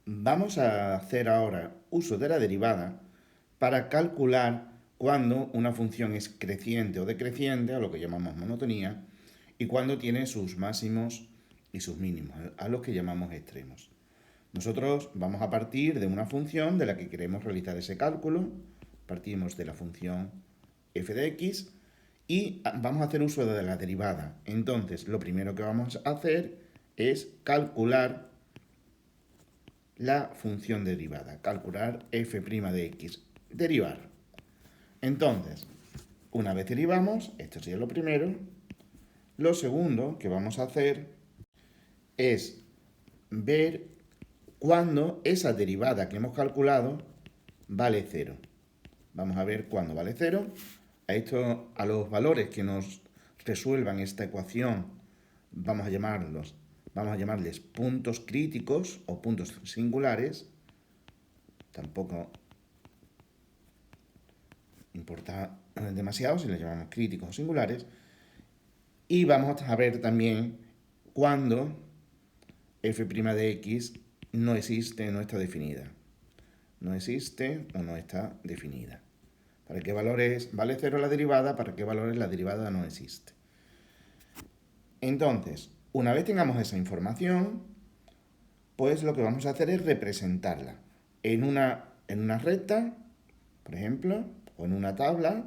Vamos a hacer ahora uso de la derivada para calcular cuando una función es creciente o decreciente, a lo que llamamos monotonía, y cuando tiene sus máximos y sus mínimos, a los que llamamos extremos. Nosotros vamos a partir de una función de la que queremos realizar ese cálculo. Partimos de la función f de x y vamos a hacer uso de la derivada. Entonces, lo primero que vamos a hacer es calcular la función derivada. Calcular f' de x. Derivar. Entonces, una vez derivamos, esto sería lo primero. Lo segundo que vamos a hacer es ver cuándo esa derivada que hemos calculado vale 0. Vamos a ver cuándo vale 0. A los valores que nos resuelvan esta ecuación, vamos a llamarles puntos críticos o puntos singulares. Tampoco importa demasiado si les llamamos críticos o singulares. Y vamos a ver también cuándo f' de x no existe, no está definida. No existe o no está definida. ¿Para qué valores vale 0 la derivada? ¿Para qué valores la derivada no existe? Entonces, una vez tengamos esa información, pues lo que vamos a hacer es representarla en una recta, por ejemplo, o en una tabla.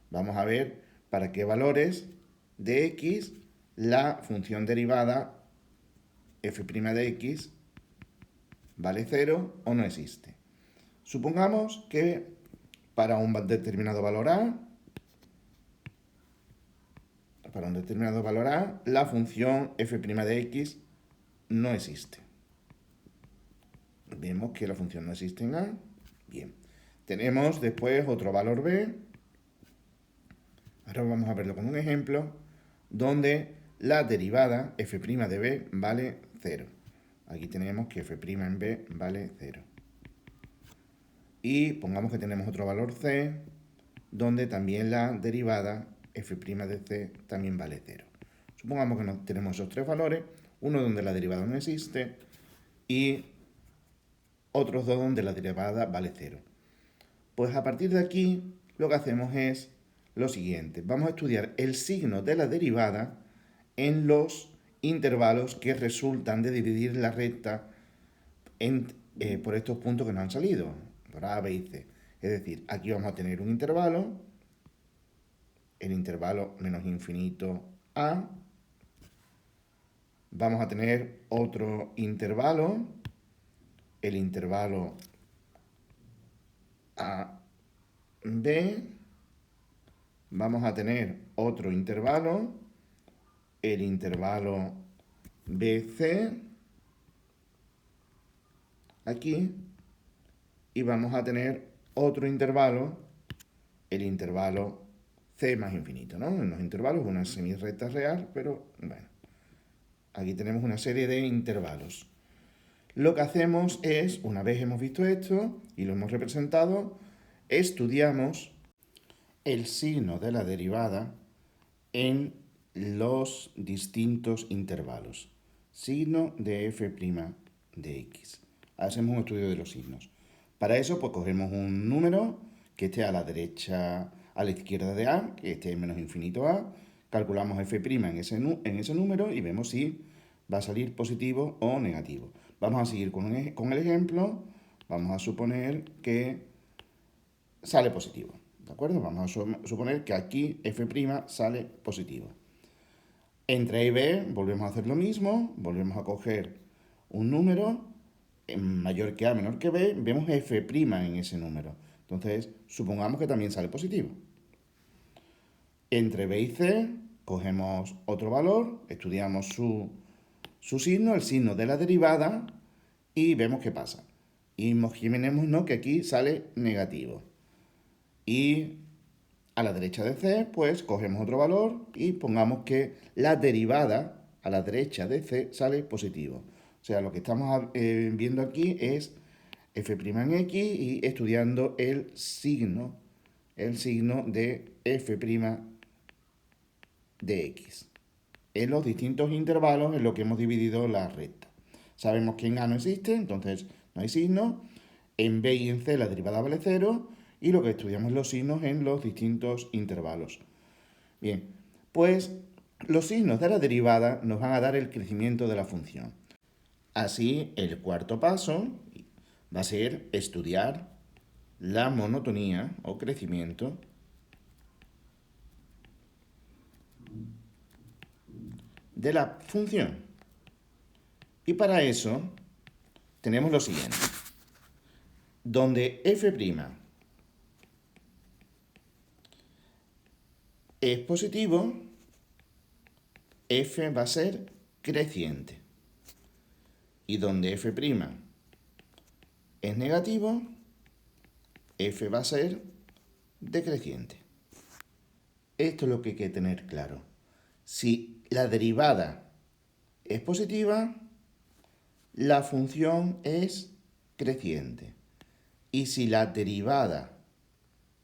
Vamos a ver para qué valores de x la función derivada f' de x vale 0 o no existe. Supongamos que para un determinado valor a, la función f' de x no existe. Vemos que la función no existe en A. Bien. Tenemos después otro valor B. Ahora vamos a verlo con un ejemplo donde la derivada f' de B vale 0. Aquí tenemos que f' en B vale 0. Y pongamos que tenemos otro valor C donde también la derivada f' de C también vale 0. Supongamos que tenemos esos tres valores, uno donde la derivada no existe y otros dos donde la derivada vale 0. Pues a partir de aquí lo que hacemos es lo siguiente. Vamos a estudiar el signo de la derivada en los intervalos que resultan de dividir la recta por estos puntos que nos han salido, por A, B y C. Es decir, aquí vamos a tener un intervalo, el intervalo menos infinito A. Vamos a tener otro intervalo, el intervalo A, B. Vamos a tener otro intervalo, el intervalo BC, aquí, y vamos a tener otro intervalo, el intervalo C más infinito, ¿no? En los intervalos una semirrecta real, pero bueno, aquí tenemos una serie de intervalos. Lo que hacemos es, una vez hemos visto esto y lo hemos representado, estudiamos el signo de la derivada en los distintos intervalos. Signo de f' de x. Hacemos un estudio de los signos. Para eso, pues cogemos un número que esté a la derecha, a la izquierda de a, que esté en menos infinito a, calculamos f' en ese número y vemos si va a salir positivo o negativo. Vamos a seguir con el ejemplo. Vamos a suponer que sale positivo. ¿De acuerdo? Vamos a suponer que aquí f' sale positivo. Entre A y B volvemos a hacer lo mismo, volvemos a coger un número mayor que A, menor que B, vemos f' en ese número. Entonces, supongamos que también sale positivo. Entre B y C cogemos otro valor, estudiamos su signo, el signo de la derivada, y vemos qué pasa. Imaginémonos que aquí sale negativo. Y a la derecha de C, pues cogemos otro valor y pongamos que la derivada a la derecha de C sale positivo. O sea, lo que estamos viendo aquí es f' en x y estudiando el signo de f' de x en los distintos intervalos en los que hemos dividido la recta. Sabemos que en A no existe, entonces no hay signos. En B y en C la derivada vale 0 y lo que estudiamos los signos en los distintos intervalos. Bien, pues los signos de la derivada nos van a dar el crecimiento de la función. Así, el cuarto paso va a ser estudiar la monotonía o crecimiento de la función. Y para eso tenemos lo siguiente. Donde f' es positivo, f va a ser creciente. Y donde f' es negativo, f va a ser decreciente. Esto es lo que hay que tener claro. Si la derivada es positiva, la función es creciente. Y si la derivada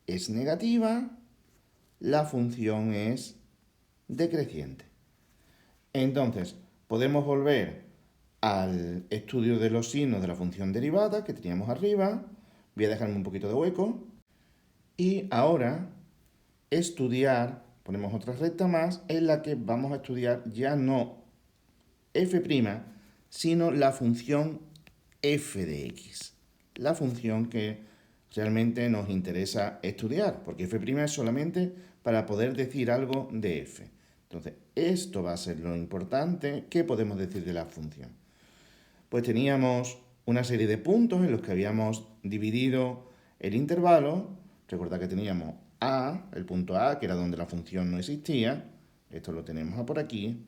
es negativa, la función es decreciente. Entonces, podemos volver al estudio de los signos de la función derivada que teníamos arriba. Voy a dejarme un poquito de hueco. Y ahora estudiar, ponemos otra recta más, en la que vamos a estudiar ya no f', sino la función f de x. La función que realmente nos interesa estudiar, porque f' es solamente para poder decir algo de f. Entonces, esto va a ser lo importante. ¿Qué podemos decir de la función? Pues teníamos una serie de puntos en los que habíamos dividido el intervalo. Recordad que teníamos A, el punto A, que era donde la función no existía. Esto lo tenemos por aquí.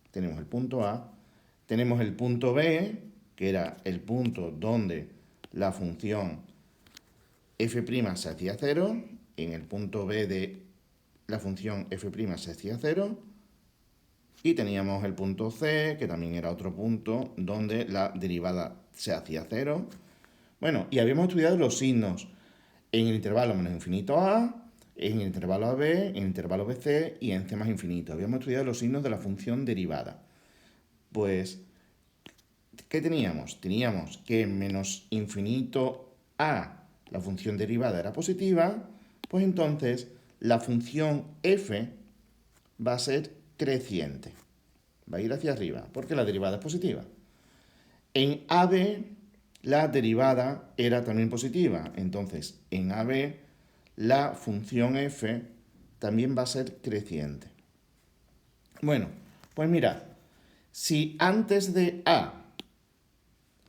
Tenemos el punto A. Tenemos el punto B, que era el punto donde la función f' se hacía 0. En el punto B de la función f' se hacía 0. Y teníamos el punto C, que también era otro punto donde la derivada se hacía 0. Bueno, y habíamos estudiado los signos en el intervalo menos infinito A, en el intervalo AB, en el intervalo BC y en C más infinito. Habíamos estudiado los signos de la función derivada. Pues, ¿qué teníamos? Teníamos que en menos infinito A la función derivada era positiva, pues entonces la función f va a ser creciente. Va a ir hacia arriba, porque la derivada es positiva. En AB, la derivada era también positiva. Entonces, en AB, la función f también va a ser creciente. Bueno, pues mirad, si antes de A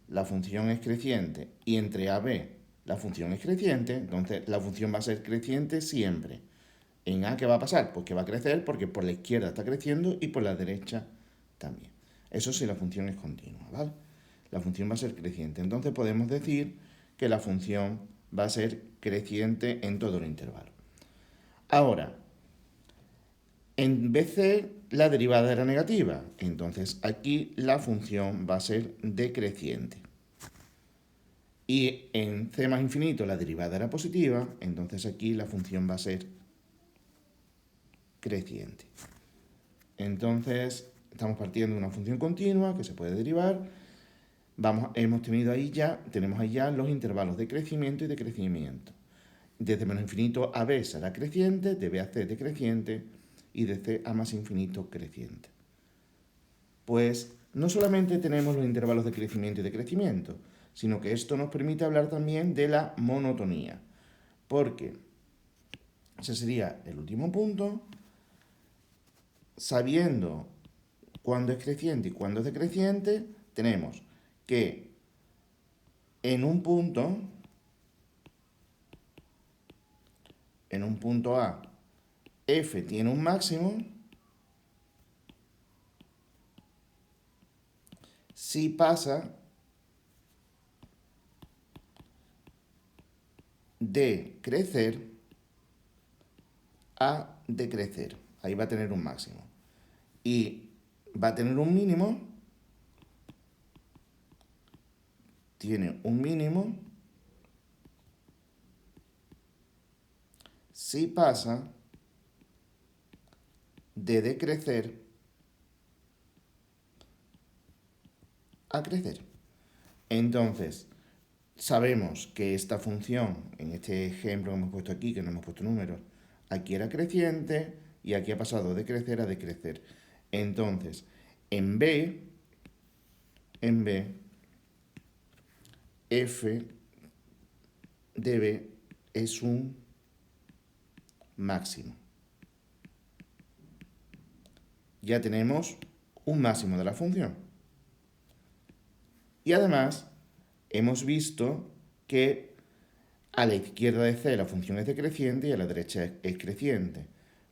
la función es creciente y entre AB la función es creciente, entonces la función va a ser creciente siempre. En A, ¿qué va a pasar? Pues que va a crecer porque por la izquierda está creciendo y por la derecha también. Eso si la función es continua, ¿vale? La función va a ser creciente. Entonces podemos decir que la función va a ser creciente en todo el intervalo. Ahora, en BC la derivada era negativa. Entonces aquí la función va a ser decreciente. Y en C más infinito la derivada era positiva. Entonces aquí la función va a ser creciente. Entonces, estamos partiendo de una función continua que se puede derivar. Tenemos ahí ya los intervalos de crecimiento y decrecimiento. Desde menos infinito a B será creciente, de B a C decreciente y de C a más infinito creciente. Pues no solamente tenemos los intervalos de crecimiento y decrecimiento, sino que esto nos permite hablar también de la monotonía. Porque ese sería el último punto. Sabiendo cuándo es creciente y cuándo es decreciente, tenemos que en un punto A, f tiene un máximo si pasa de crecer a decrecer. Ahí va a tener un máximo. Y va a tener un mínimo. Tiene un mínimo si pasa de decrecer a crecer. Entonces, sabemos que esta función, en este ejemplo que hemos puesto aquí, que no hemos puesto números, aquí era creciente y aquí ha pasado de crecer a decrecer. Entonces, en B, f de B es un máximo. Ya tenemos un máximo de la función. Y además, hemos visto que a la izquierda de C la función es decreciente y a la derecha es creciente.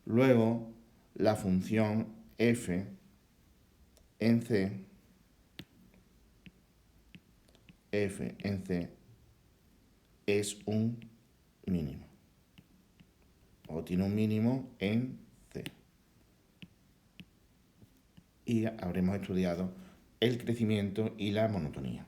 Luego, la función f en C, es un mínimo. O tiene un mínimo en C. Y habremos estudiado el crecimiento y la monotonía.